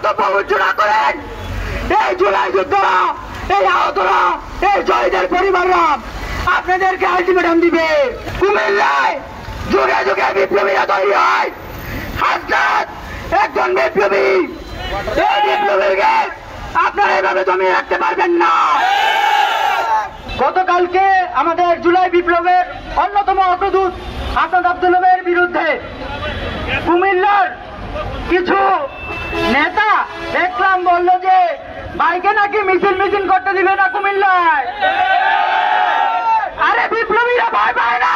বক্তব্য উচ্চারণ করেন, এই জুলাই যোদ্ধারা, এই আহতরা, এই শহীদের পরিবাররা আপনাদেরকে আলটিমেটাম দিবে। কুমিল্লায় যুগে যুগে বিপ্লবীরা তৈরি হয়, হাসনাত একজন বিপ্লবী। এই বিপ্লবীকে আপনারা এভাবে জমিয়ে রাখতে পারবেন না। গতকালকে আমাদের জুলাই বিপ্লবের অন্যতম অগ্রদূত হাসনাত আব্দুল্লাহের বিরুদ্ধে কুমিল্লার কিছু নেতা দেখলাম বলল যে বাইকে নাকি মিছিল করতে দিবে না কুমিল্লায়। আরে বিপ্লবীরা ভয় পায় না,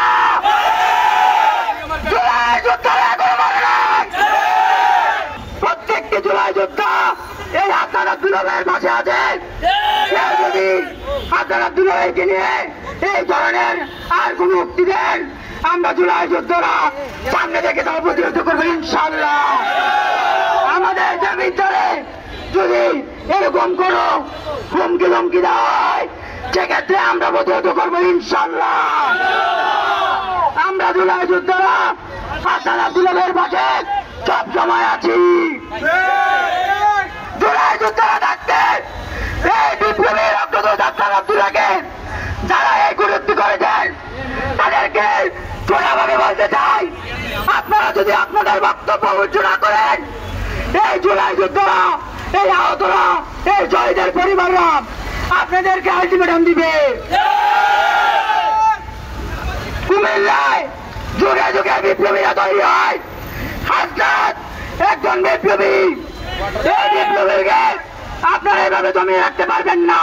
জুলাই যোদ্ধারা এখনো মরে নাই। প্রত্যেকটি জুলাই যোদ্ধা এই হাসনাত আব্দুল্লাহের পাশে আছে। যদি হাসনাত আব্দুল্লাহকে নিয়ে এই ধরনের আর কোন উক্তি দেন, আমরা জুলাই যোদ্ধারা সামনে থেকে তার প্রতিরোধ করবো ইনশাআল্লাহ। আমাদের যে ভিতরে যদি এরকম কোনো হুমকি ধমকি দেওয়া হয়, সেক্ষেত্রে আমরা প্রতিরোধ করবো ইনশাআল্লাহ। আমরা জুলাই যোদ্ধারা হাসনাত আব্দুল্লাহের পাশে সব সময় আছি। জুলাই যোদ্ধারা থাকতে এই বিপ্লবীর অগ্রদূত হাসনাত আব্দুল্লাহকে যারা এই গুরুত্ব করেছেন তাদেরকে সোজাভাবে বলতে চাই, আপনারা যদি আপনাদের বক্তব্য উচ্চারণ করেন, এই জুলাই যোদ্ধারা, এই আহতরা, এই শহীদের পরিবাররা আপনাদেরকে আলটিমেটাম দিবে। কুমিল্লায় যুগে যুগে বিপ্লবীরা তৈরি হয়, হাসনাত একজন বিপ্লবী। এই বিপ্লবীকে আপনারা এভাবে জমিয়ে রাখতে পারবেন না।